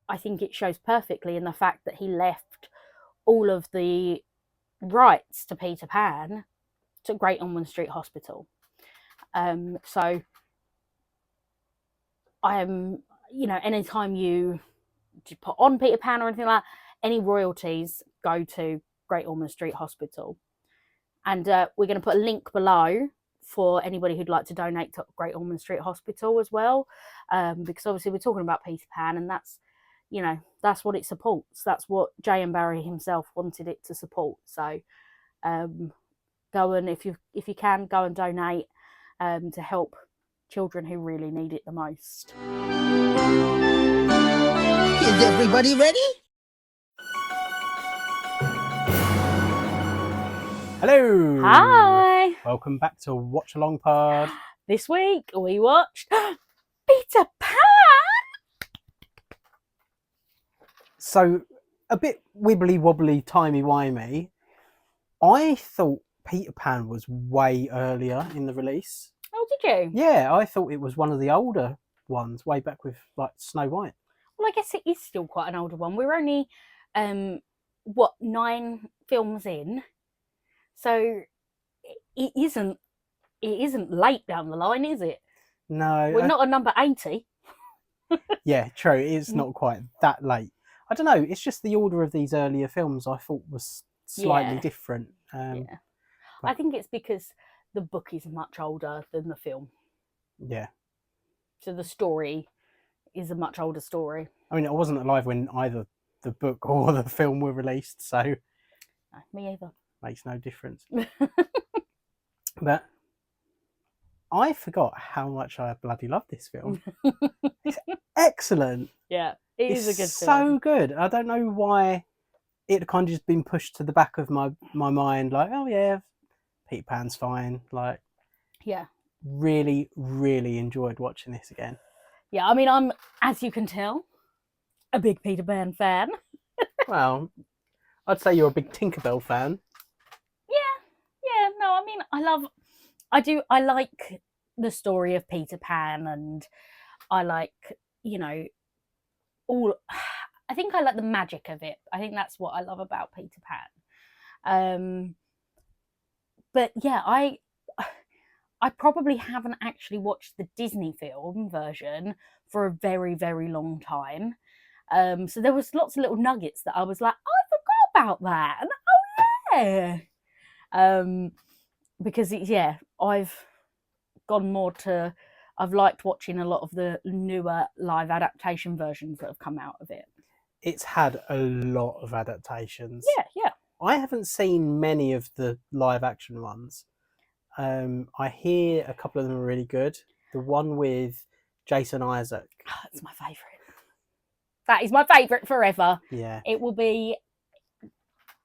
I think it shows perfectly in the fact that he left all of the rights to Peter Pan to Great Ormond Street Hospital. So I am, anytime you put on Peter Pan or anything like that, any royalties go to Great Ormond Street Hospital. And we're going to put a link below for anybody who'd like to donate to Great Ormond Street Hospital as well, because obviously we're talking about Peter Pan, and that's, that's what it supports. That's what J.M. Barrie himself wanted it to support. So go and, if you can, go and donate to help children who really need it the most. Is everybody ready? Hello! Hi! Welcome back to Watch Along Pod. This week we watched Peter Pan! So, a bit wibbly wobbly, timey wimey. I thought Peter Pan was way earlier in the release. Oh, did you? Yeah, I thought it was one of the older ones, way back with like Snow White. Well, I guess it is still quite an older one. We're only, 9 films in. So it isn't late down the line, is it? No. We're not at number 80. Yeah, true. It's not quite that late. I don't know. It's just the order of these earlier films I thought was slightly different. I think it's because the book is much older than the film. Yeah. So the story is a much older story. I mean, I wasn't alive when either the book or the film were released, so... No, me either. Makes no difference. But I forgot how much I bloody love this film. It's excellent. Yeah, it's a good film. So film. good. I don't know why it kind of just been pushed to the back of my mind. Like, oh yeah, Peter Pan's fine. Like, yeah, really, really enjoyed watching this again. Yeah, I mean, I'm, as you can tell, a big Peter Pan fan. Well, I'd say you're a big Tinkerbell fan. Yeah, no, I mean, I like the story of Peter Pan, and I like, I think I like the magic of it. I think that's what I love about Peter Pan. But yeah, I probably haven't actually watched the Disney film version for a very, very long time. So there was lots of little nuggets that I was like, oh, I forgot about that. And oh yeah. Because I've gone more to, I've liked watching a lot of the newer live adaptation versions that have come out of it. It's had a lot of adaptations. Yeah. I haven't seen many of the live action ones. I hear a couple of them are really good. The one with Jason Isaac. Oh, that's my favourite. That is my favourite forever. Yeah. It will be,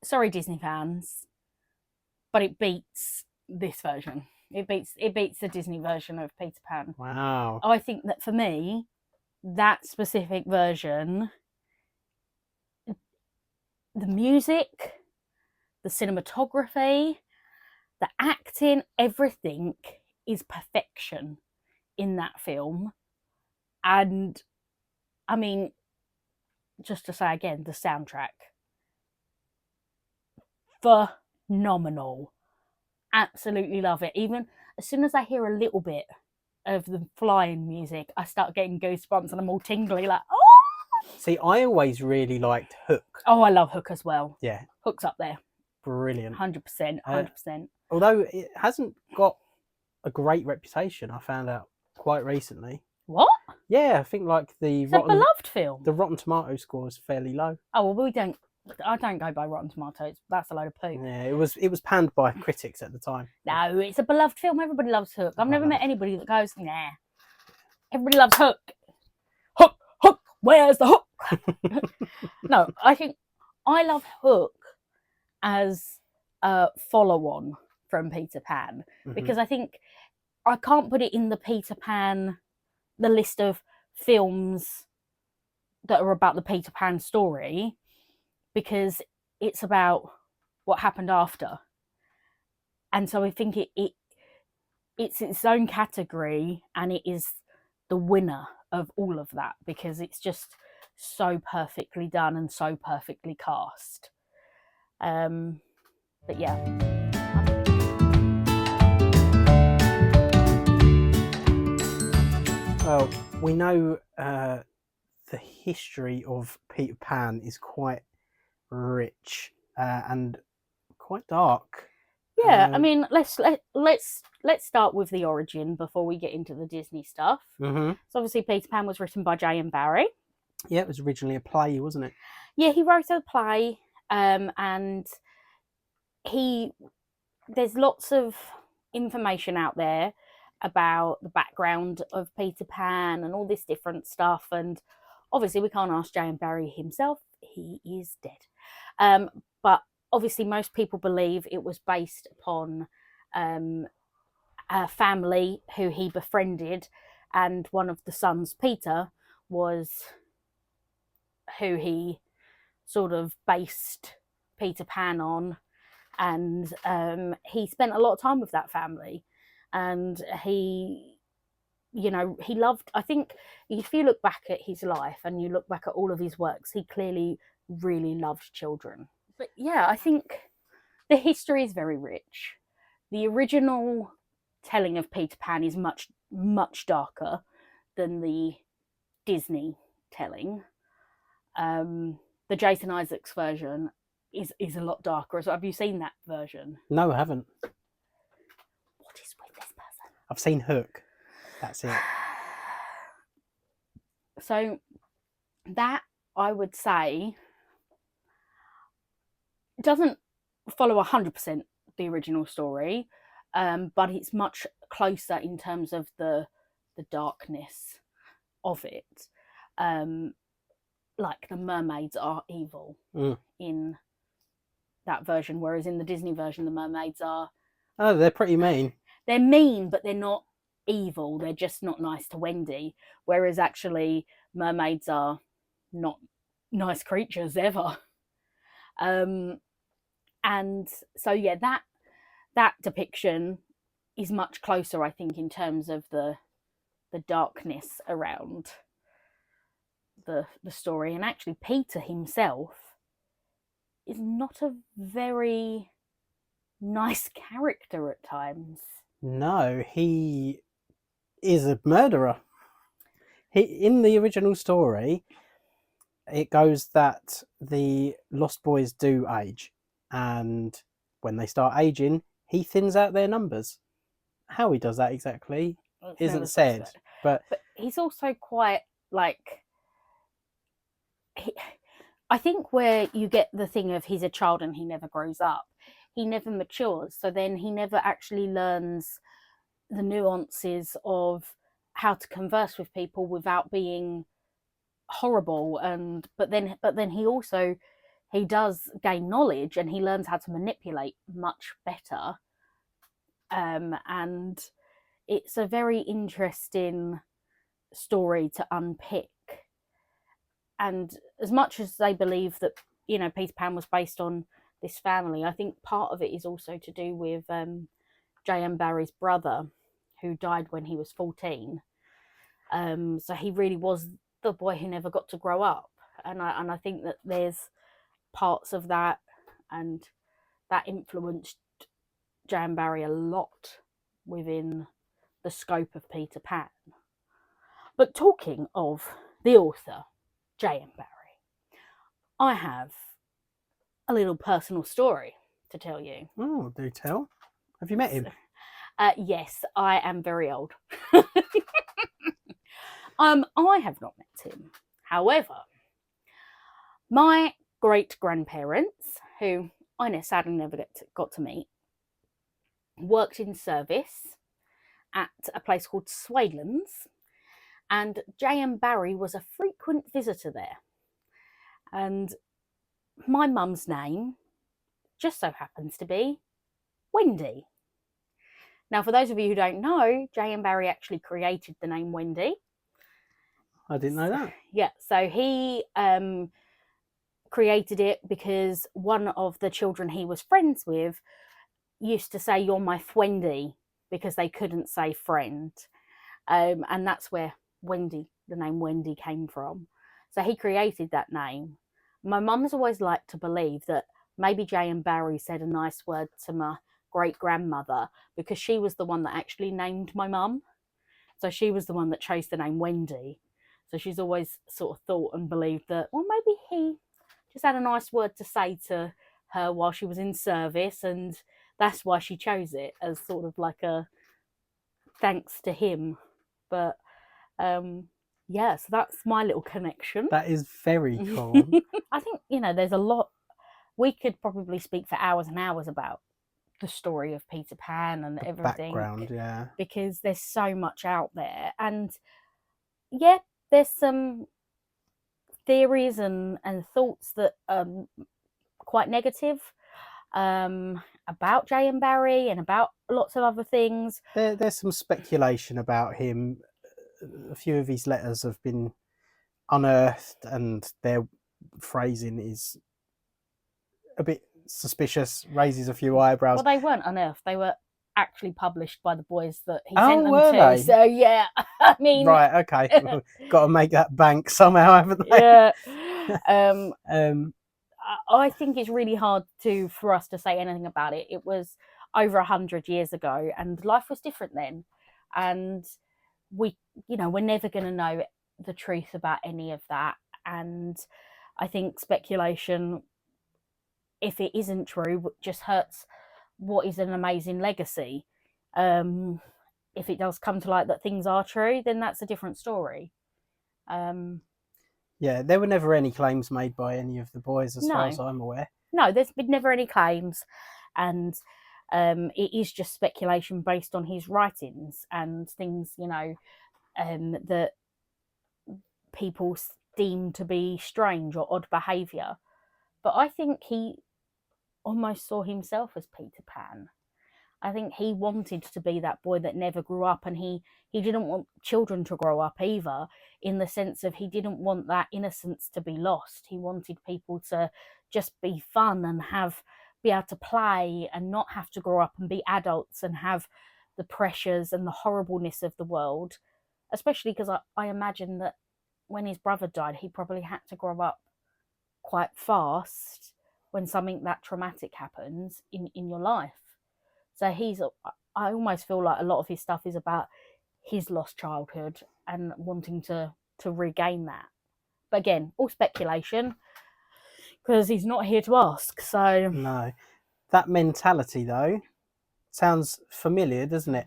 sorry Disney fans, but it beats this version. It beats the Disney version of Peter Pan. Wow. I think that for me, that specific version, the music, the cinematography, the acting, everything is perfection in that film. And I mean, just to say again, the soundtrack, phenomenal. Absolutely love it. Even as soon as I hear a little bit of the flying music, I start getting goosebumps and I'm all tingly, like, oh! See, I always really liked Hook. Oh, I love Hook as well. Yeah. Hook's up there. Brilliant. 100%, 100%. Although it hasn't got a great reputation, I found out quite recently. What? Yeah, I think like It's a beloved film. The Rotten Tomato score is fairly low. Oh, well, I don't go by Rotten Tomatoes. That's a load of poop. Yeah, it was panned by critics at the time. No, it's a beloved film. Everybody loves Hook. I've never met anybody that goes, nah. Everybody loves Hook. Hook, where's the hook? No, I think I love Hook as a follow-on from Peter Pan, because I think I can't put it in the list of films that are about the Peter Pan story, because it's about what happened after. And so I think it's its own category, and it is the winner of all of that, because it's just so perfectly done and so perfectly cast. But yeah. Well, we know the history of Peter Pan is quite rich and quite dark. Yeah, I mean, let's start with the origin before we get into the Disney stuff. Mm-hmm. So obviously, Peter Pan was written by J.M. Barrie. Yeah, it was originally a play, wasn't it? Yeah, he wrote a play, and there's lots of information out there about the background of Peter Pan and all this different stuff. And obviously, we can't ask J.M. Barrie himself; he is dead. But obviously, most people believe it was based upon a family who he befriended, and one of the sons, Peter, was who he sort of based Peter Pan on. And he spent a lot of time with that family, and he loved, I think, if you look back at his life and you look back at all of his works, he clearly really loved children. But yeah, I think the history is very rich. The original telling of Peter Pan is much, much darker than the Disney telling. The Jason Isaacs version is a lot darker as well. Have you seen that version? No, I haven't. What is with this person? I've seen Hook. That's it. So that, I would say, doesn't follow 100% the original story, but it's much closer in terms of the darkness of it. Like the mermaids are evil in that version, whereas in the Disney version, the mermaids are... Oh, they're pretty mean. They're mean, but they're not evil. They're just not nice to Wendy. Whereas actually, mermaids are not nice creatures ever. And so, yeah, that depiction is much closer, I think, in terms of the darkness around the story. And actually, Peter himself is not a very nice character at times. No, he is a murderer. In the original story, it goes that the Lost Boys do age, and when they start aging, he thins out their numbers. How he does that exactly isn't said, but he's also quite like... I think where you get the thing of he's a child and he never grows up, he never matures, so then he never actually learns the nuances of how to converse with people without being horrible. And but then he does gain knowledge, and he learns how to manipulate much better. And it's a very interesting story to unpick. And as much as they believe that, Peter Pan was based on this family, I think part of it is also to do with J.M. Barrie's brother, who died when he was 14. So he really was the boy who never got to grow up. And I think that there's parts of that, and that influenced J.M. Barrie a lot within the scope of Peter Pan. But talking of the author, J.M. Barrie, I have a little personal story to tell you. Oh, do tell. Have you met him? Yes, I am very old. I have not met him. However, my great-grandparents, who I sadly never got to meet, worked in service at a place called Swaylands, and J.M. Barrie was a frequent visitor there. And my mum's name just so happens to be Wendy. Now, for those of you who don't know, J.M. Barrie actually created the name Wendy. I didn't know that. Yeah, so he created it because one of the children he was friends with used to say, "You're my Fwendy," because they couldn't say friend. And that's where Wendy, the name Wendy, came from. So he created that name. My mum's always liked to believe that maybe J.M. Barrie said a nice word to my great-grandmother because she was the one that actually named my mum. So she was the one that chose the name Wendy. So she's always sort of thought and believed that, well, maybe he just had a nice word to say to her while she was in service, and that's why she chose it as sort of like a thanks to him. But yeah, so that's my little connection. That is very cool. I think, there's a lot. We could probably speak for hours and hours about the story of Peter Pan and everything. Background, yeah. Because there's so much out there. And yeah, there's some theories and thoughts that quite negative about J.M. Barrie and about lots of other things. There's some speculation about him. A few of his letters have been unearthed, and their phrasing is a bit suspicious, raises a few eyebrows. Well, they weren't unearthed. They were actually published by the boys that he Oh, sent them were to. they? So, yeah, I mean... Right, okay. Got to make that bank somehow, haven't they? Yeah. I think it's really hard for us to say anything about it. It was over 100 years ago, and life was different then. And we're never going to know the truth about any of that. And I think speculation, if it isn't true, just hurts what is an amazing legacy. If it does come to light that things are true, then that's a different story. Yeah, there were never any claims made by any of the boys, as far as I'm aware. No, there's been never any claims, and it is just speculation based on his writings and things, that people deem to be strange or odd behaviour. But I think he almost saw himself as Peter Pan. I think he wanted to be that boy that never grew up, and he didn't want children to grow up either, in the sense of he didn't want that innocence to be lost. He wanted people to just be fun and be able to play and not have to grow up and be adults and have the pressures and the horribleness of the world, especially because I imagine that when his brother died, he probably had to grow up quite fast when something that traumatic happens in your life. So I almost feel like a lot of his stuff is about his lost childhood and wanting to regain that. But again, all speculation, because he's not here to ask. So no, that mentality though sounds familiar, doesn't it?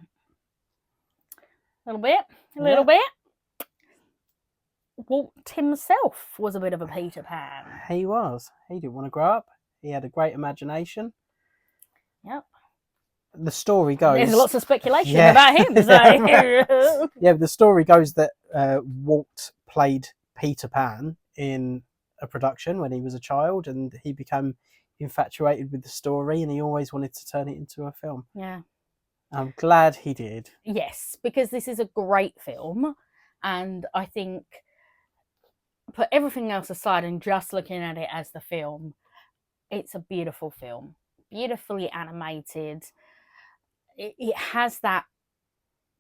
A little bit. Walt himself was a bit of a Peter Pan. He was. He didn't want to grow up. He had a great imagination. Yep. The story goes... There's lots of speculation about him. So. Yeah, the story goes that Walt played Peter Pan in a production when he was a child, and he became infatuated with the story, and he always wanted to turn it into a film. Yeah. I'm glad he did. Yes, because this is a great film, and I think, put everything else aside and just looking at it as the film, it's a beautiful film. Beautifully animated. It has that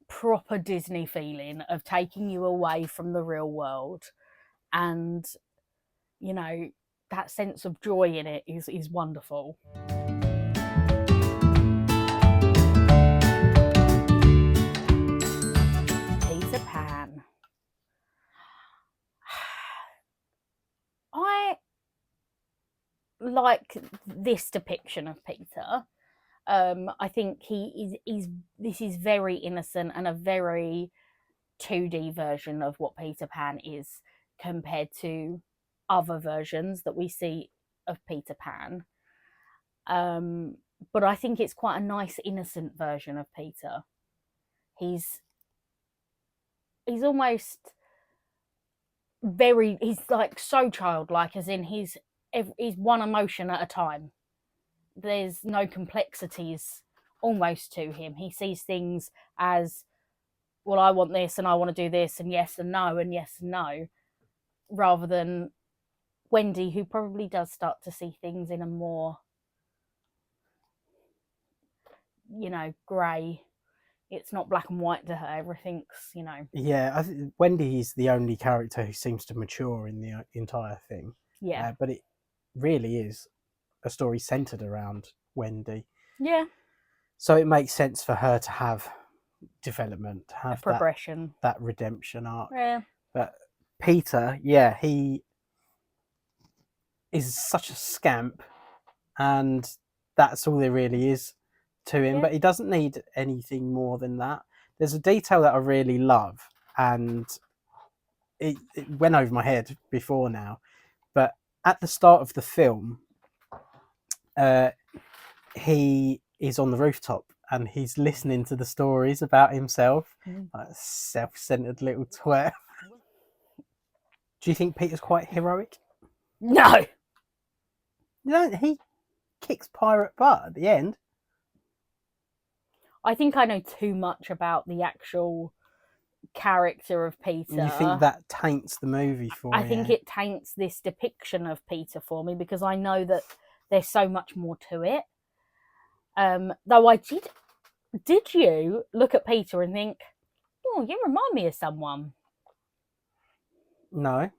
proper Disney feeling of taking you away from the real world, and that sense of joy in it is wonderful. Peter Pan. I like this depiction of Peter. I think this is very innocent and a very 2D version of what Peter Pan is compared to other versions that we see of Peter Pan. But I think it's quite a nice, innocent version of Peter. He's almost he's like so childlike, as in he's one emotion at a time. There's no complexities almost to him. He sees things as, well, I want this and I want to do this, and yes and no and yes and no, rather than Wendy, who probably does start to see things in a more, grey. it's not black and white to her. Everything's, Yeah, I think Wendy is the only character who seems to mature in the entire thing. yeah. But it really is a story centered around Wendy. Yeah. So it makes sense for her to have development, to A have progression. that redemption arc. Yeah. But Peter, yeah, he is such a scamp, and that's all there really is to him. Yeah. But he doesn't need anything more than that. There's a detail that I really love, and it went over my head before now, but at the start of the film, he is on the rooftop and he's listening to the stories about himself. Like a self-centered little twat. Do you think Peter's quite heroic? No. You know, he kicks pirate butt at the end. I think I know too much about the actual character of Peter. You think that taints the movie for you? I think it taints this depiction of Peter for me because I know that there's so much more to it. Though I did you look at Peter and think, oh, you remind me of someone? No.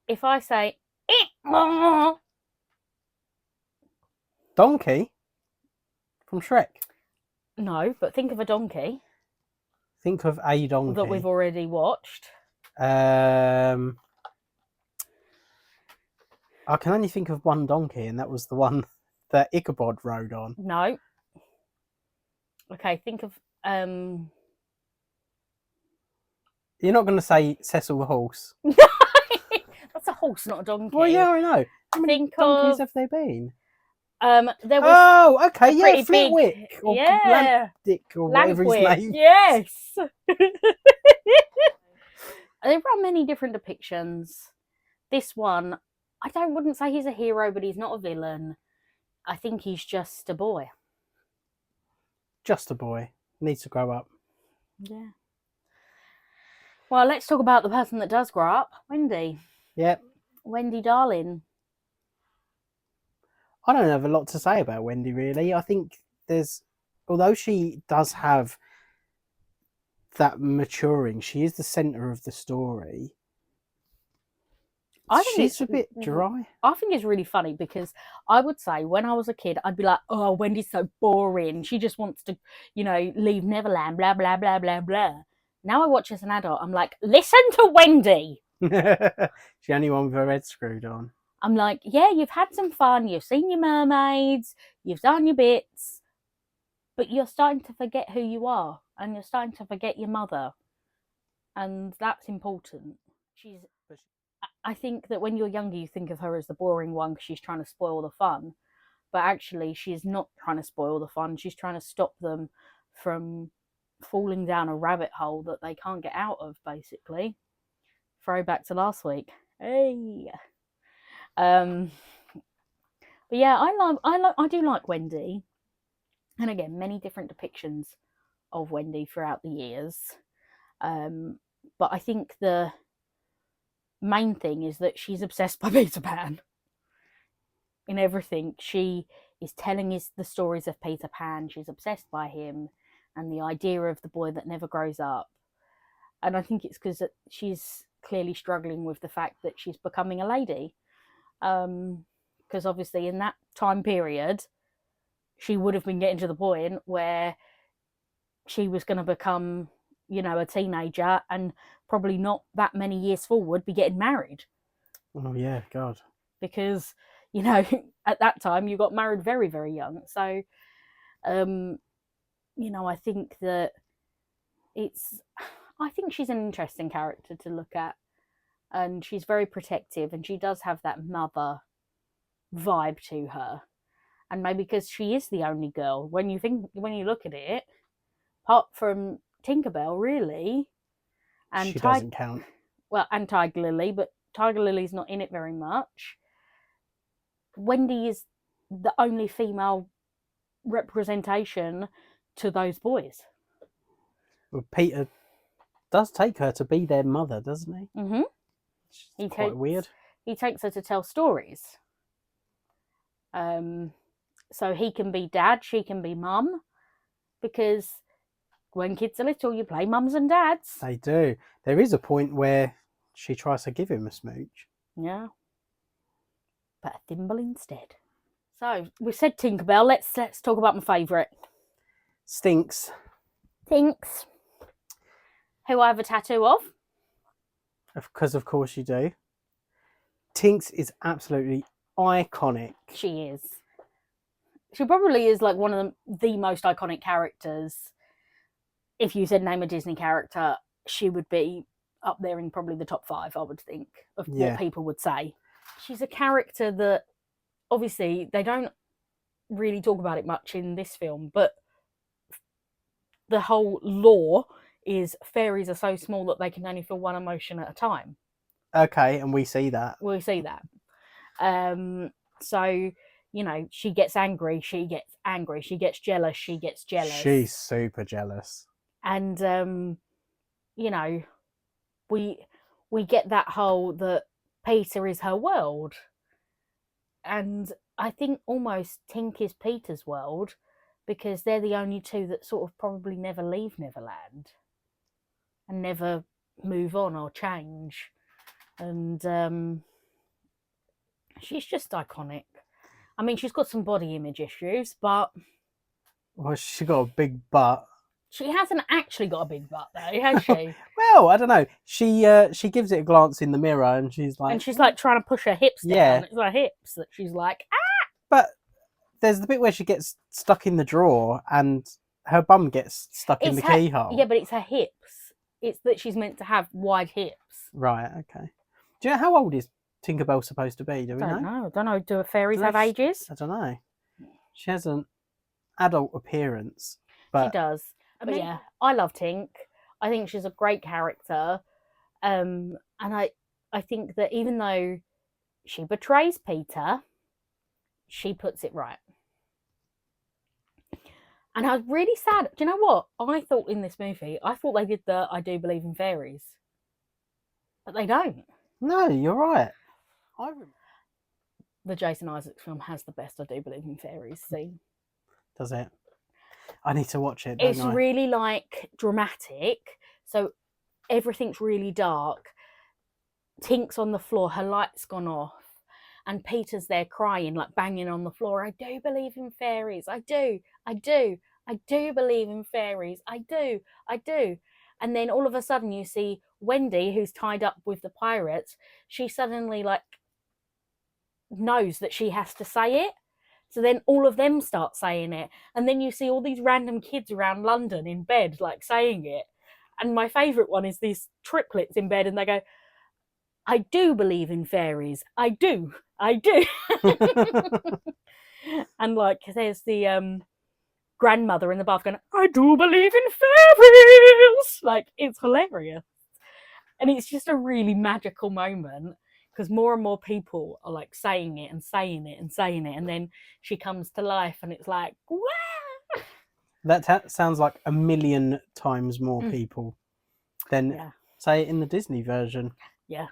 If I say, Donkey from Shrek. no, but think of a donkey Think of a donkey that we've already watched. I can only think of one donkey, and that was the one that Ichabod rode on. No. Okay, think of You're not going to say Cecil the horse. That's a horse, not a donkey. Well, yeah, I know. How many Think donkeys of have there been? there was Oh, okay, yeah, pretty Flitwick big, or yeah, Lampdick or whatever his Lampwick, name. yes. There are many different depictions. This one, wouldn't say he's a hero, but he's not a villain. I think he's just a boy. Just a boy. Needs to grow up. Yeah. Well, let's talk about the person that does grow up, Wendy. Yep. Wendy, darling. I don't have a lot to say about Wendy, really. I think although she does have that maturing, she is the centre of the story. I think She's a bit dry. I think it's really funny because I would say when I was a kid, I'd be like, oh, Wendy's so boring. She just wants to, leave Neverland, blah, blah, blah, blah, blah. Now I watch as an adult, I'm like, listen to Wendy. She's the only one with her head screwed on. I'm like, yeah, you've had some fun. You've seen your mermaids. You've done your bits. But you're starting to forget who you are. And you're starting to forget your mother. And that's important. I think that when you're younger, you think of her as the boring one because she's trying to spoil the fun. But actually, she's not trying to spoil the fun. She's trying to stop them from falling down a rabbit hole that they can't get out of, basically. Throwback to last week. Hey. But yeah, I do like Wendy. And again, many different depictions of Wendy throughout the years. But I think the main thing is that she's obsessed by Peter Pan. In everything, she is telling the stories of Peter Pan. She's obsessed by him and the idea of the boy that never grows up. And I think it's because she's clearly struggling with the fact that she's becoming a lady. Because obviously in that time period, she would have been getting to the point where she was going to become, a teenager and probably not that many years forward be getting married. Oh, yeah, God. Because, at that time you got married very, very young. So, I think that I think she's an interesting character to look at. And she's very protective and she does have that mother vibe to her. And maybe because she is the only girl, when you look at it, apart from Tinkerbell, really, and she doesn't count. Well, and Tiger Lily, but Tiger Lily's not in it very much. Wendy is the only female representation to those boys. Well, Peter does take her to be their mother, doesn't he? Mm-hmm. It's quite weird. He takes her to tell stories. So he can be dad, she can be mum, because when kids are little, you play mums and dads. They do. There is a point where she tries to give him a smooch. Yeah. But a thimble instead. So, we said Tinkerbell. Let's talk about my favourite. Stinks. Tinks. Who I have a tattoo of. Because of course you do. Tinks is absolutely iconic. She is. She probably is like one of the most iconic characters. If you said name a Disney character, she would be up there in probably the top 5, I would think, of what people would say. She's a character that, obviously, they don't really talk about it much in this film, but the whole lore is fairies are so small that they can only feel one emotion at a time. Okay, and we see that. We see that. So, she gets angry, she gets angry. She gets jealous, she gets jealous. She's super jealous. And, we get that whole that Peter is her world. And I think almost Tink is Peter's world because they're the only two that sort of probably never leave Neverland and never move on or change. And she's just iconic. I mean, she's got some body image issues, but... Well, she got a big butt. She hasn't actually got a big butt, though, has she? Well, I don't know. She gives it a glance in the mirror and she's like... And she's like trying to push her hips down. Yeah. It's her hips that she's like, ah! But there's the bit where she gets stuck in the drawer and her bum gets stuck in the keyhole. Yeah, but it's her hips. It's that she's meant to have wide hips. Right, okay. Do you know how old is Tinkerbell supposed to be? Do we know? I don't know. Do fairies have ages? I don't know. She has an adult appearance. But she does. But yeah, I love Tink. I think she's a great character. And I think that even though she betrays Peter, she puts it right. And I was really sad. Do you know what? I thought in this movie, I thought they did the I do believe in fairies. But they don't. No, you're right. The Jason Isaacs film has the best I do believe in fairies scene. Does it? I need to watch it. It's really like dramatic. So everything's really dark. Tink's on the floor, her light's gone off. And Peter's there crying, like banging on the floor. I do believe in fairies. I do. I do. I do believe in fairies. I do. I do. And then all of a sudden you see Wendy, who's tied up with the pirates. She suddenly like knows that she has to say it. So then all of them start saying it. And then you see all these random kids around London in bed, like saying it. And my favourite one is these triplets in bed and they go, I do believe in fairies. I do. I do. And like there's the grandmother in the bath going, I do believe in fairies. Like it's hilarious. And it's just a really magical moment because more and more people are like saying it and saying it and saying it. And then she comes to life and it's like, wow. That sounds like a million times more people than say it in the Disney version. Yeah.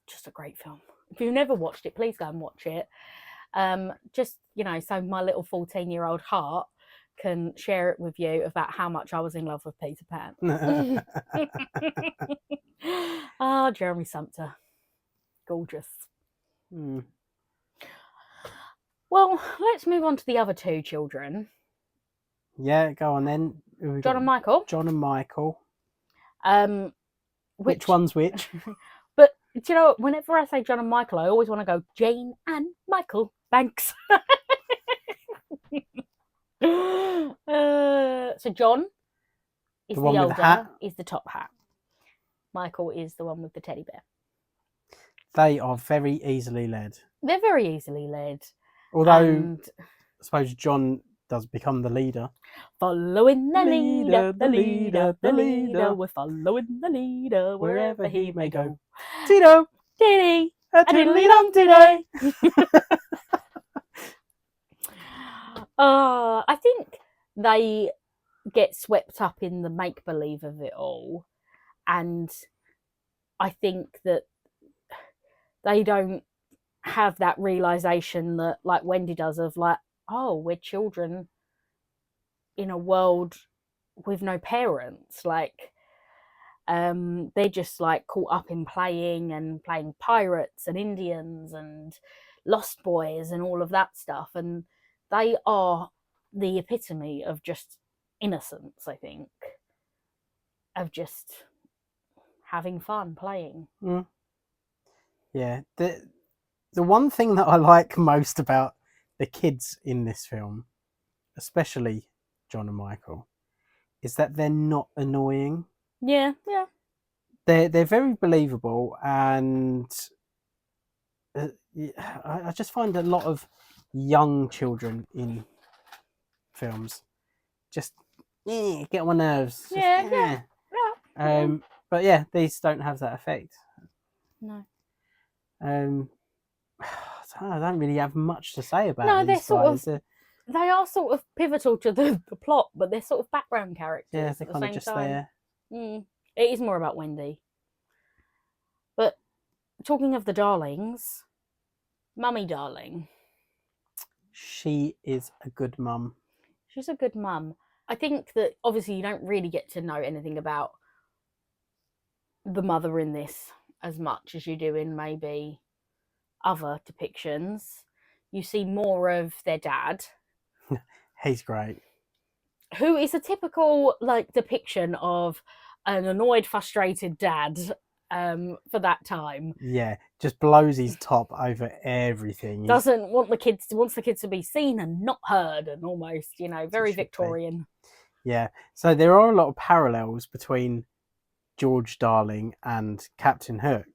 Just a great film. If you've never watched it, please go and watch it. Just, so my little 14-year-old heart can share it with you about how much I was in love with Peter Pan. Ah, Jeremy Sumpter. Gorgeous. Well, let's move on to the other two children. Yeah, go on then. John and Michael. John and Michael. Which one's which? But do you know, whenever I say John and Michael, I always want to go Jane and Michael Banks. So John is the older, is the top hat. Michael is the one with the teddy bear. They are very easily led. They're very easily led. Although, I suppose John does become the leader. Following the leader, the leader, the leader. We're following the leader wherever he may go. Tito! Diddy! A tiddly-dum today! I think they get swept up in the make-believe of it all. And I think that they don't have that realisation that, like Wendy does, of like, oh, we're children in a world with no parents. Like, they're just like caught up in playing pirates and Indians and Lost Boys and all of that stuff, and they are the epitome of just innocence, I think, of just having fun playing. Yeah, the one thing that I like most about the kids in this film, especially John and Michael, is that they're not annoying. Yeah. They're very believable, and I just find a lot of young children in films just get on my nerves. Just, Yeah. But yeah, these don't have that effect. No. I don't really have much to say about No, these guys. they are sort of pivotal to the plot, but they're sort of background characters Yeah, at they're the kind of same just time. there. It is more about Wendy. But talking of the darlings, Mummy Darling. She is a good mum. She's a good mum. I think that obviously you don't really get to know anything about the mother in this as much as you do in maybe other depictions. You see more of their dad. He's great. Who is a typical like depiction of an annoyed, frustrated dad for that time. Yeah, just blows his top over everything. Doesn't want the kids wants the kids to be seen and not heard, and almost, very Victorian. Yeah, so there are a lot of parallels between George Darling and Captain Hook.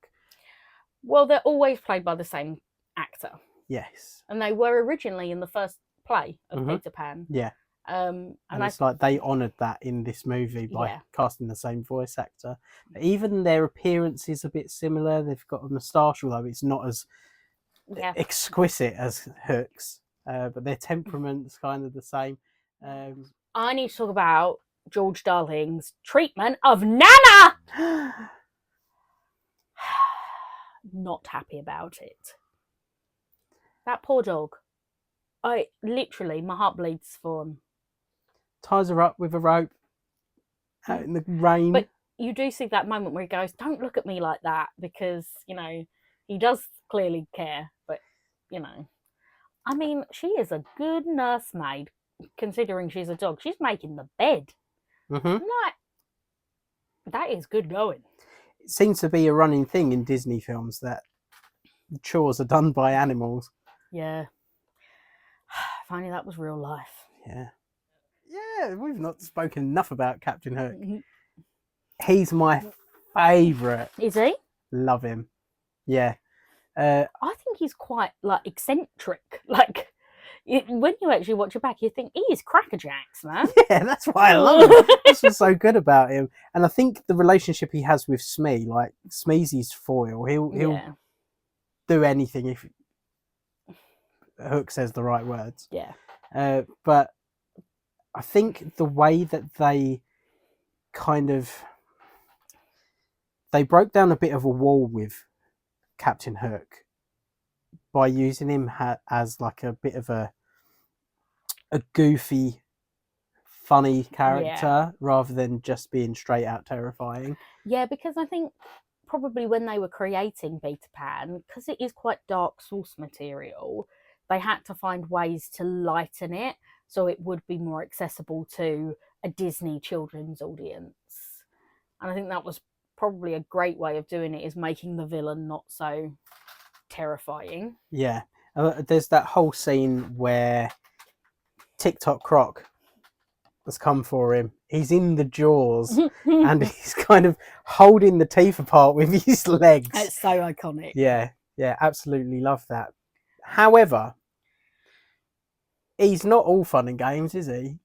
Well, they're always played by the same actor. Yes. And they were originally in the first play of Peter Pan. Yeah. And it's like they honoured that in this movie by casting the same voice actor. But even their appearance is a bit similar. They've got a moustache, although it's not as exquisite as Hook's. But their temperament's kind of the same. I need to talk about George Darling's treatment of Nana! Not happy about it. That poor dog. My heart bleeds for him. Ties her up with a rope out in the rain. But you do see that moment where he goes, "Don't look at me like that," because, he does clearly care. But, I mean, she is a good nursemaid, considering she's a dog. She's making the bed. Like, that is good going. It seems to be a running thing in Disney films that chores are done by animals. Yeah. If only that was real life. Yeah. Yeah, we've not spoken enough about Captain Hook. He's my favourite. Is he? Love him. Yeah. I think he's quite, eccentric. When you actually watch it back, you think, he is crackerjacks, man. Yeah, that's why I love him. That's what's so good about him. And I think the relationship he has with Smee, like, Smee's his foil. He'll do anything if Hook says the right words. Yeah. But I think the way that they broke down a bit of a wall with Captain Hook by using him as like a bit of a goofy, funny character rather than just being straight out terrifying. Yeah, because I think probably when they were creating Peter Pan, because it is quite dark source material, they had to find ways to lighten it so it would be more accessible to a Disney children's audience. And I think that was probably a great way of doing it, is making the villain not so terrifying. Yeah. There's that whole scene where TikTok Croc has come for him. He's in the jaws and he's kind of holding the teeth apart with his legs. It's so iconic. Yeah, absolutely love that. However, he's not all fun and games, is he?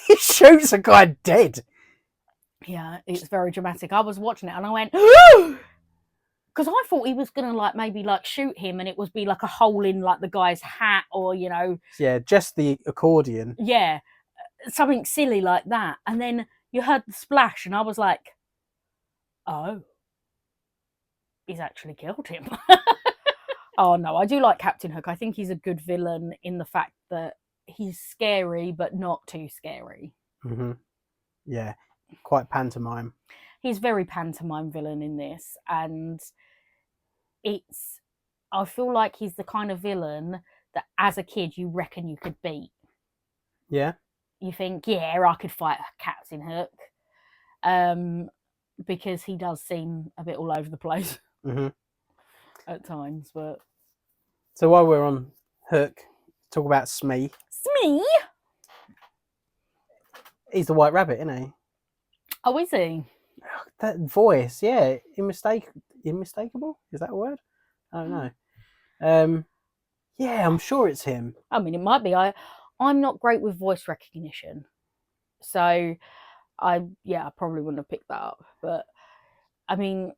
He shoots a guy dead. Yeah, it's very dramatic. I was watching it and I went, because I thought he was gonna maybe shoot him and it would be like a hole in the guy's hat, or Yeah, just the accordion. Yeah, something silly like that. And then you heard the splash and I was like, oh, he's actually killed him. Oh no, I do like Captain Hook. I think he's a good villain in the fact that he's scary, but not too scary. Mm-hmm. Yeah, quite pantomime. He's very pantomime villain in this, and I feel like he's the kind of villain that as a kid you reckon you could beat. Yeah. You think, yeah, I could fight Captain Hook. Because he does seem a bit all over the place Mm-hmm. at times, but So while we're on Hook, talk about Smee. Smee? He's the White Rabbit, isn't he? Oh, is he? That voice, yeah, unmistakable. Is that a word? I don't know. Yeah, I'm sure it's him. I mean, it might be. I'm not great with voice recognition, so I probably wouldn't have picked that up. But I mean,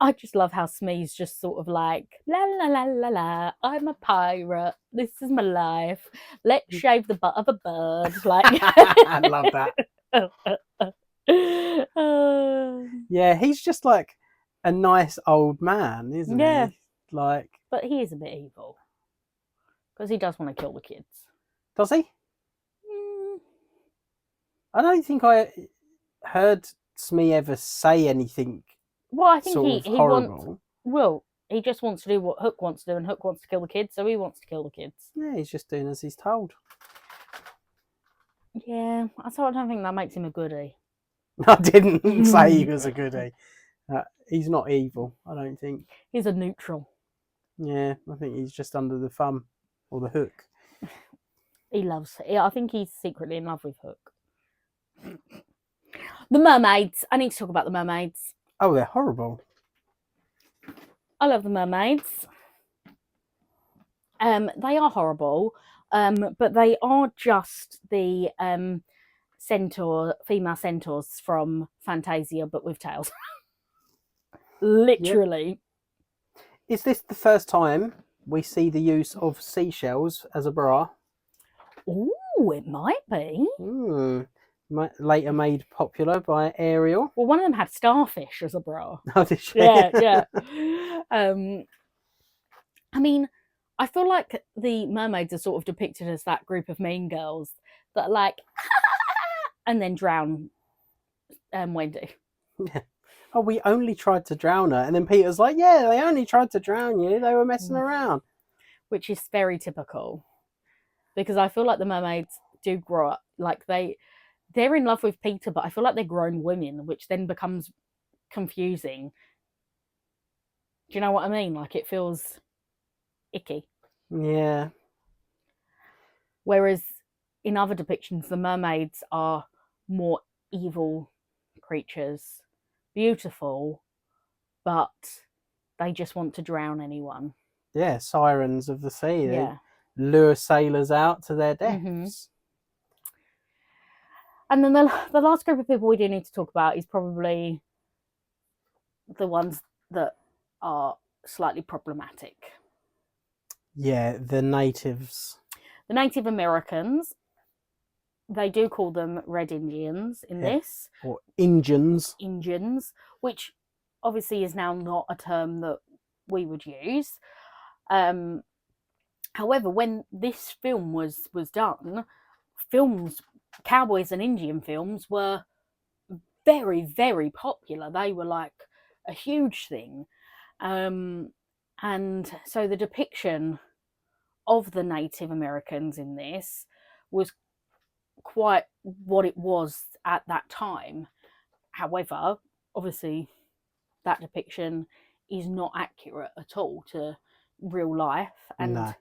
I just love how Smee's just sort of like la la la la la. I'm a pirate. This is my life. Let's shave the butt of a bird. Like, I love that. Yeah, he's just like a nice old man, isn't Yeah. he? Like, But he is a bit evil because he does want to kill the kids. does he? Mm. I don't think I heard Smee ever say anything Well, I think sort of he horrible. wants. Well, he just wants to do what Hook wants to do, and Hook wants to kill the kids, so he wants to kill the kids. Yeah, he's just doing as he's told. Yeah, so I don't think that makes him a goodie. I didn't say he was a goodie. He's not evil, I don't think. He's a neutral. Yeah, I think he's just under the thumb or the hook. I think he's secretly in love with Hook. The mermaids. I need to talk about the mermaids. Oh, they're horrible. I love the mermaids. They are horrible, but they are just the female centaurs from Fantasia, but with tails. Literally. Yep. Is this the first time we see the use of seashells as a bra? Ooh, it might be. Later made popular by Ariel. Well, one of them had starfish as a bra. Oh, did she? Yeah. I mean, I feel like the mermaids are sort of depicted as that group of mean girls that are like, and then drown Wendy. Yeah. Oh, we only tried to drown her. And then Peter's like, yeah, they only tried to drown you. They were messing around. Which is very typical. Because I feel like the mermaids do grow up. Like, they're in love with Peter, but I feel like they're grown women, which then becomes confusing. Do you know what I mean? Like, it feels icky. Yeah. Whereas in other depictions, the mermaids are more evil creatures, beautiful, but they just want to drown anyone. Yeah, sirens of the sea. Yeah. They lure sailors out to their deaths. Mm-hmm. And then the last group of people we do need to talk about is probably the ones that are slightly problematic. Yeah, the natives. The Native Americans, they do call them Red Indians in this. Or Injuns. Indians, which obviously is now not a term that we would use. However, when this film was done, cowboys and Indian films were very, very popular. They were like a huge thing. And so the depiction of the Native Americans in this was quite what it was at that time. However, obviously, that depiction is not accurate at all to real life. And No.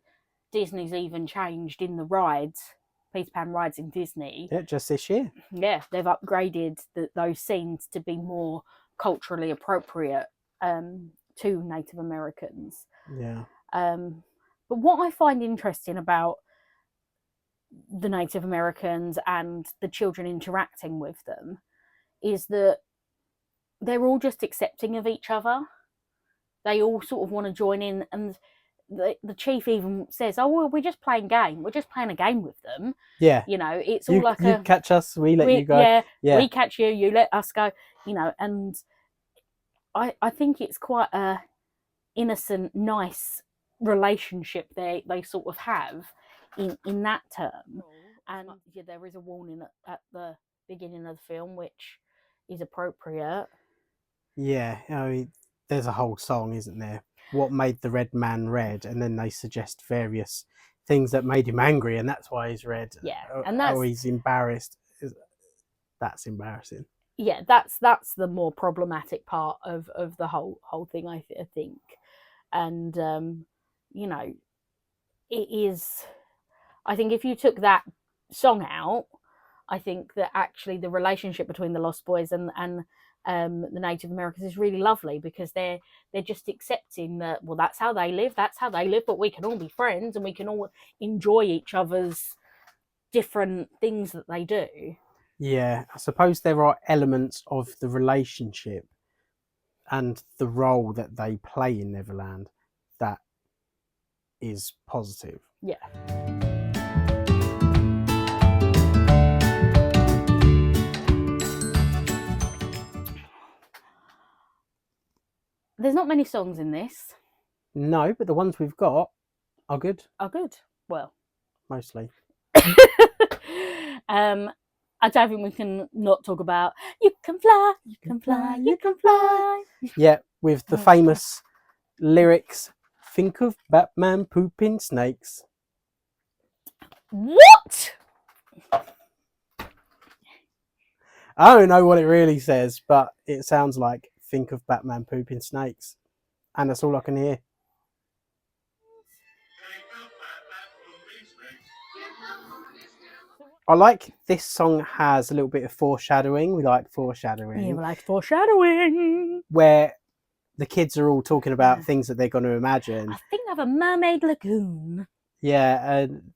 Disney's even changed in the rides, Peter Pan rides in Disney. Yeah, just this year. Yeah, they've upgraded those scenes to be more culturally appropriate to Native Americans. Yeah. But what I find interesting about the Native Americans and the children interacting with them is that they're all just accepting of each other. They all sort of want to join in, and the chief even says, "Oh, well, we're just playing game. We're just playing a game with them." Yeah. You know, it's all like you catch us, we let you go. Yeah, we catch you, you let us go. You know, and I think it's quite a innocent, nice relationship they sort of have in that term. And yeah, there is a warning at the beginning of the film, which is appropriate. Yeah, I mean, there's a whole song, isn't there? What made the red man red? And then they suggest various things that made him angry, and that's why he's red. Yeah, and that's he's embarrassed. That's embarrassing. Yeah, that's the more problematic part of the whole thing. I think, and you know, it is. I think if you took that song out, I think that actually the relationship between the Lost Boys and the Native Americans is really lovely, because they're just accepting that, well, that's how they live, but we can all be friends and we can all enjoy each other's different things that they do. Yeah, I suppose there are elements of the relationship and the role that they play in Neverland that is positive. Yeah. There's not many songs in this. No, but the ones we've got are good. Are good. Well, mostly. I don't think we can not talk about "You Can Fly, You Can Fly, You Can Fly." Yeah, with the famous lyrics, "Think of Batman pooping snakes." What? I don't know what it really says, but it sounds like "Think of Batman pooping snakes," and that's all I can hear. I like this song has a little bit of foreshadowing. We like foreshadowing. Yeah, we like foreshadowing. Where the kids are all talking about things that they're going to imagine. I think of a mermaid lagoon. Yeah, and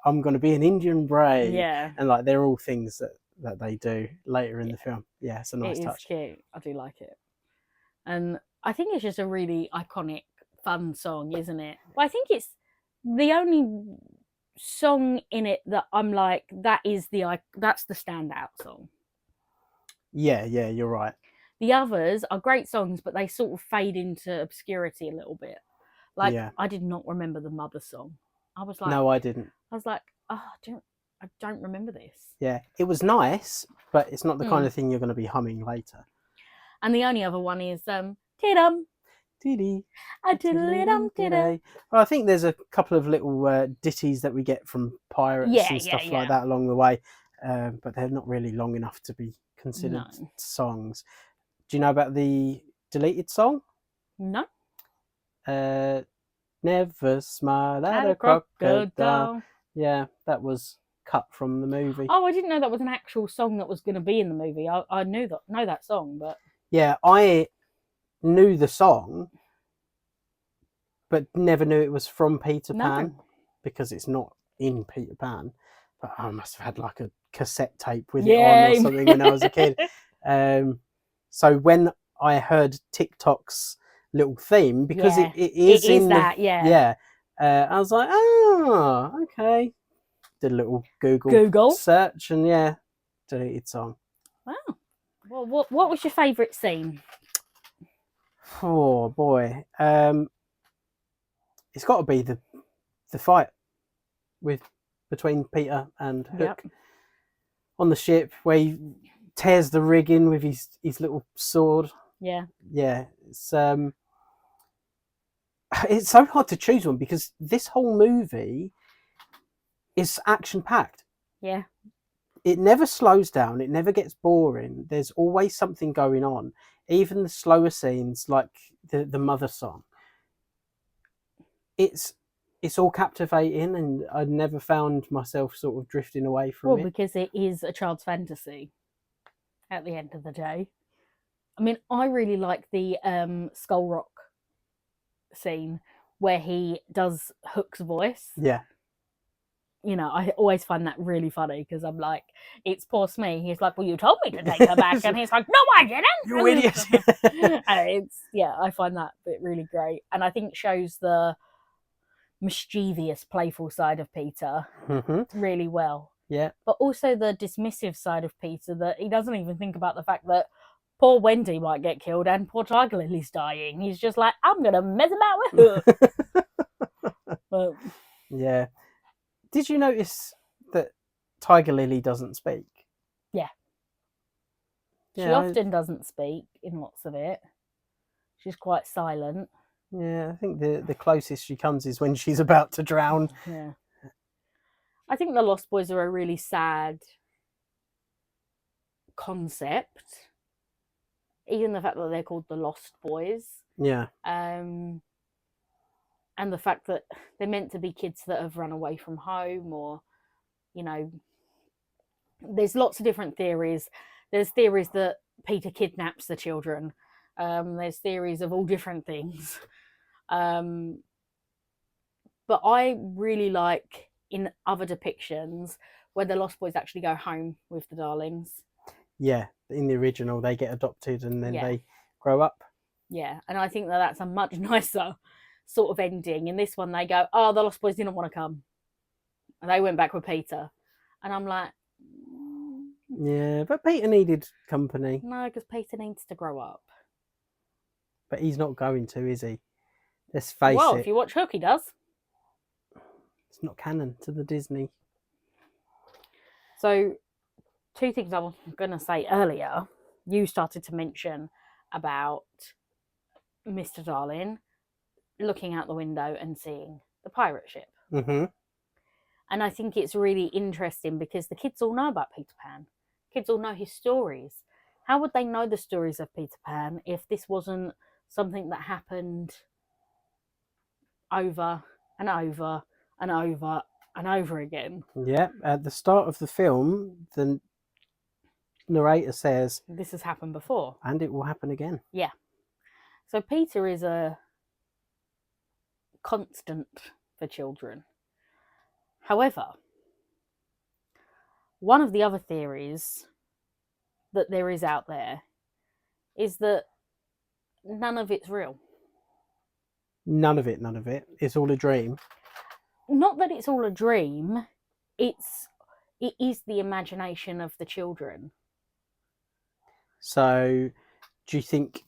I'm going to be an Indian brave. Yeah. And like they're all things that they do later in the film. Yeah, it's a nice touch. It is cute. I do like it. And I think it's just a really iconic, fun song, isn't it? Well, I think it's the only song in it that I'm like, that's the standout song. Yeah, you're right. The others are great songs, but they sort of fade into obscurity a little bit. Like, Yeah. I did not remember the Mother song. I was like, No, I didn't. I was like, oh, I don't remember this. Yeah, it was nice, but it's not the kind of thing you're going to be humming later. And the only other one is Tidum. Tiddy. A tiddly-dum tiddy. Well, I think there's a couple of little ditties that we get from pirates and stuff like that along the way, but they're not really long enough to be considered songs. Do you know about the deleted song? No. Never smile at a crocodile. Yeah, that was cut from the movie. Oh, I didn't know that was an actual song that was going to be in the movie. I know that song, but yeah, I knew the song, but never knew it was from Peter Pan because it's not in Peter Pan. But I must have had like a cassette tape with it on or something when I was a kid. So when I heard TikTok's little theme, because it is in that, I was like, oh, okay. Did a little Google search and deleted song. Wow. Well, what was your favourite scene? Oh boy, it's got to be the fight between Peter and Hook on the ship, where he tears the rigging with his little sword. Yeah, it's so hard to choose one because this whole movie is action packed. Yeah. It never slows down. It never gets boring. There's always something going on. Even the slower scenes, like the Mother song, it's all captivating, and I never found myself sort of drifting away from it. Well, because it is a child's fantasy at the end of the day. I mean, I really like the Skull Rock scene where he does Hook's voice. Yeah. You know, I always find that really funny because I'm like, it's poor Smee. He's like, well, you told me to take her back. And he's like, no, I didn't. You idiot. I find that bit really great. And I think it shows the mischievous, playful side of Peter really well. Yeah. But also the dismissive side of Peter, that he doesn't even think about the fact that poor Wendy might get killed and poor Tiger Lily's dying. He's just like, I'm going to mess about with her. But, yeah. Did you notice that Tiger Lily doesn't speak? She Yeah, often doesn't speak in lots of it. She's quite silent. yeah. I think the closest she comes is when she's about to drown. Yeah. I think the Lost Boys are a really sad concept. Even the fact that they're called the Lost Boys. Yeah, And the fact that they're meant to be kids that have run away from home, or, you know, there's lots of different theories. There's theories that Peter kidnaps the children. There's theories of all different things. But I really like in other depictions where the Lost Boys actually go home with the darlings. yeah. In the original, they get adopted and then Yeah. they grow up. Yeah, and I think that that's a much nicer sort of ending. In this one, they go, "Oh, the Lost Boys didn't want to come, and they went back with Peter," and I'm like, Yeah, but Peter needed company. no, because Peter needs to grow up. But he's not going to, is he? Let's face Well, it. if you watch Hook, he does. It's not canon to the Disney. So, two things I was going to say earlier. You started to mention about Mr. Darling looking out the window and seeing the pirate ship. Mm-hmm. And I think it's really interesting because the kids all know about Peter Pan. Kids all know his stories. How would they know the stories of Peter Pan if this wasn't something that happened over and over and over and over again? Yeah, at the start of the film, the narrator says, This has happened before. and it will happen again. Yeah. So Peter is a constant for children. However, one of the other theories that there is out there is that none of it's real. None of it. It's all a dream. Not that it's all a dream, it is the imagination of the children. So, do you think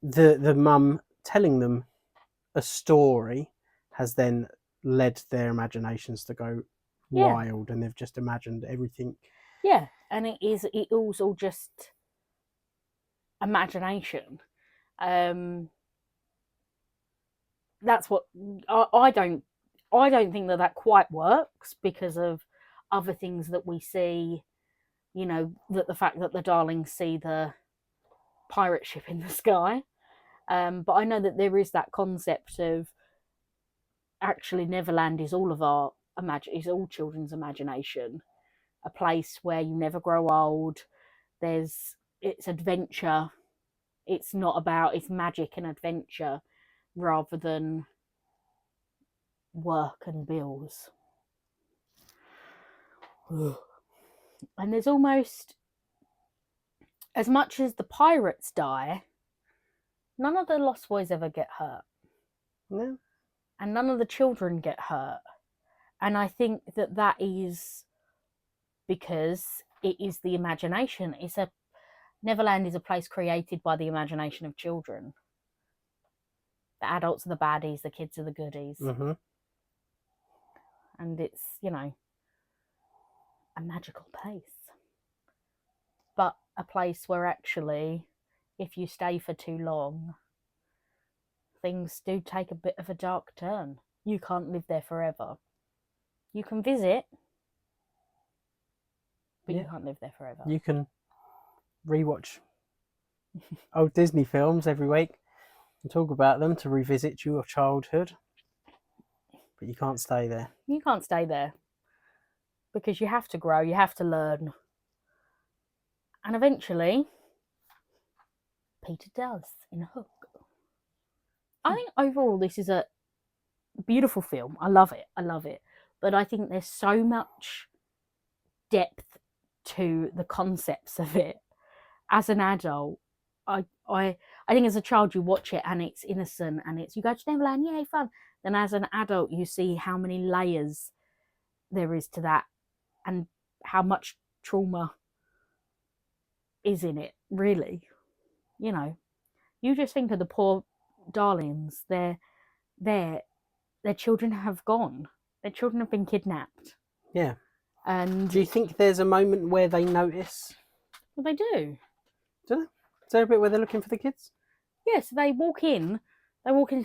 the mum telling them a story has then led their imaginations to go Yeah. wild, and they've just imagined everything? Yeah, and it is all just imagination. That's what I don't think that quite works because of other things that we see. You know, that the fact that the darlings see the pirate ship in the sky. But I know that there is that concept of actually Neverland is all of our is all children's imagination, a place where you never grow old. It's adventure. It's magic and adventure rather than work and bills. And there's almost, as much as the pirates die, none of the Lost Boys ever get hurt. No. And none of the children get hurt. And I think that is because it is the imagination. Neverland is a place created by the imagination of children. The adults are the baddies, the kids are the goodies. Mm-hmm. And it's, a magical place. But a place where actually, if you stay for too long, things do take a bit of a dark turn. You can't live there forever. You can visit, but you can't live there forever. You can rewatch old Disney films every week and talk about them to revisit your childhood, but you can't stay there. You can't stay there because you have to grow, you have to learn. And eventually, Peter does in Hook. I think overall this is a beautiful film. I love it. But I think there's so much depth to the concepts of it. As an adult, I think as a child you watch it and it's innocent and you go to Neverland, yay, fun. Then as an adult you see how many layers there is to that and how much trauma is in it, really. You just think of the poor darlings. Their children have gone. Their children have been kidnapped. Yeah. And Do you think there's a moment where they notice? well, they do. Do they? Is there a bit where they're looking for the kids? Yeah, so they walk into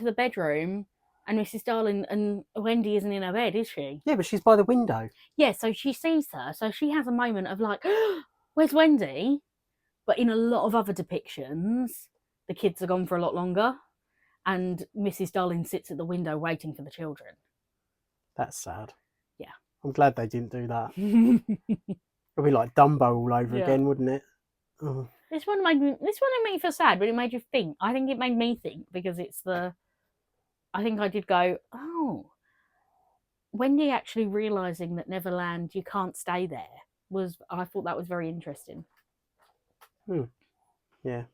the bedroom, and Mrs. Darling and Wendy isn't in her bed, is she? Yeah, but she's by the window. Yeah, so she sees her. So she has a moment of like, where's Wendy? But in a lot of other depictions, the kids are gone for a lot longer, and Mrs. Darling sits at the window waiting for the children. That's sad. Yeah. I'm glad they didn't do that. It'd be like Dumbo all over Yeah. again, wouldn't it? Oh. This one didn't make me feel sad, but it made you think. I think it made me think because I think I did go, oh, Wendy actually realising that Neverland, you can't stay there, I thought that was very interesting. Yeah.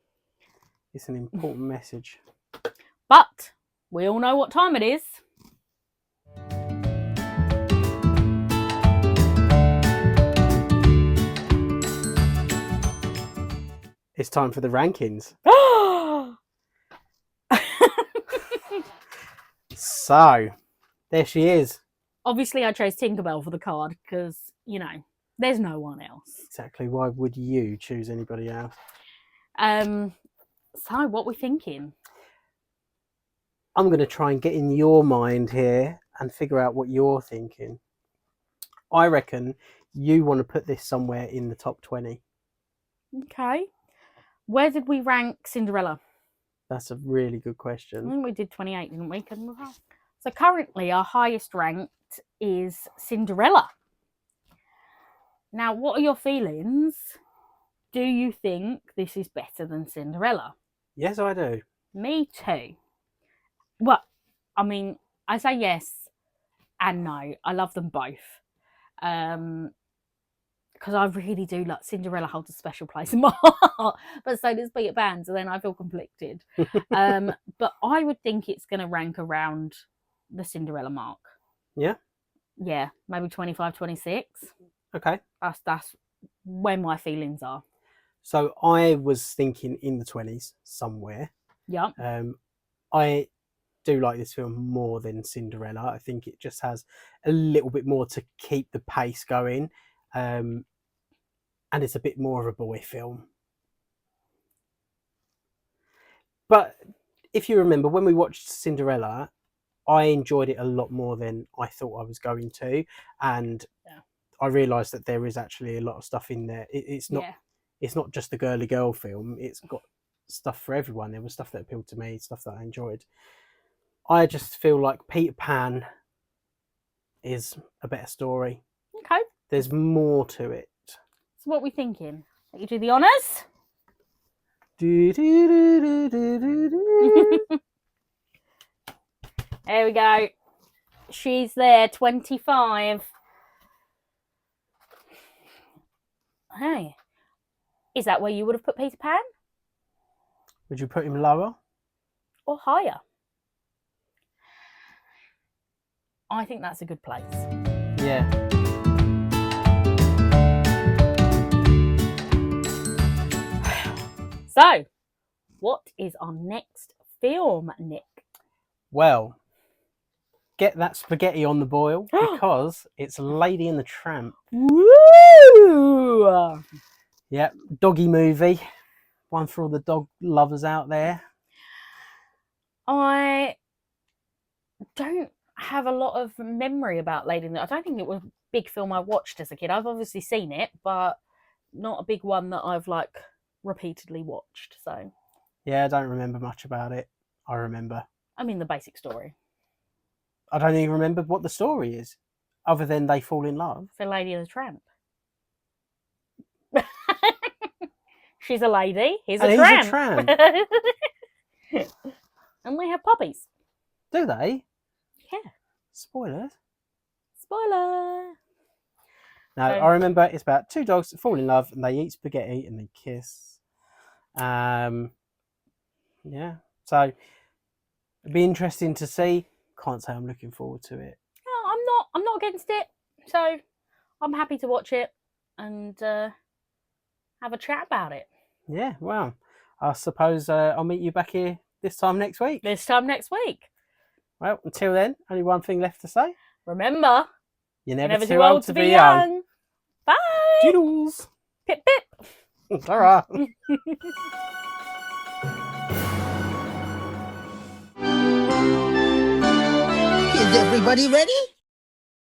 It's an important message. But we all know what time it is. It's time for the rankings. So, there she is. Obviously, I chose Tinkerbell for the card because, there's no one else. Exactly. Why would you choose anybody else? So, what we're thinking? I'm going to try and get in your mind here and figure out what you're thinking. I reckon you want to put this somewhere in the top 20. Okay. Where did we rank Cinderella? That's a really good I question. think we did 28, didn't we? So currently our highest ranked is Cinderella. Now, what are your feelings? Do you think this is better than Cinderella? Yes, I do. Me too. Well, I mean, I say yes and no. I love them both. Because I really do like Cinderella holds a special place in my heart, but so does Peter Pan, so then I feel conflicted. But I would think it's going to rank around the Cinderella mark. Yeah? Yeah, maybe 25, 26. Okay. That's where my feelings are. So I was thinking in the 20s somewhere. Yeah. I do like this film more than Cinderella. I think it just has a little bit more to keep the pace going. And it's a bit more of a boy film. But if you remember, when we watched Cinderella, I enjoyed it a lot more than I thought I was going to. And I realised that there is actually a lot of stuff in there. It's not just the girly girl film. It's got stuff for everyone. There was stuff that appealed to me, stuff that I enjoyed. I just feel like Peter Pan is a better story. Okay. There's more to it. So what are we thinking? Let you do the honours? There we go. She's there, 25. Hey, is that where you would have put Peter Pan? Would you put him lower? Or higher? I think that's a good place. Yeah. So, what is our next film, Nick? Well, get that spaghetti on the boil because it's Lady and the Tramp. Woo! Yep, doggy movie. One for all the dog lovers out there. I don't have a lot of memory about Lady and the... I don't think it was a big film I watched as a kid. I've obviously seen it, but not a big one that I've repeatedly watched. So yeah, I don't remember much about it. The basic story. I don't even remember what the story is, other than they fall in love. For Lady and the Tramp. She's a lady. He's a tramp. And they have puppies. Do they? Yeah. Spoilers. Spoiler. No, I remember it's about two dogs that fall in love and they eat spaghetti and they kiss. Yeah. So it'd be interesting to see. Can't say I'm looking forward to it. No, I'm not against it. So I'm happy to watch it and have a chat about it. Yeah, well, I suppose I'll meet you back here this time next week. This time next week. Well, until then, only one thing left to say. Remember, You're you're never too old to be young. Bye. Doodles. Pip pip. Ta-ra. Is everybody ready?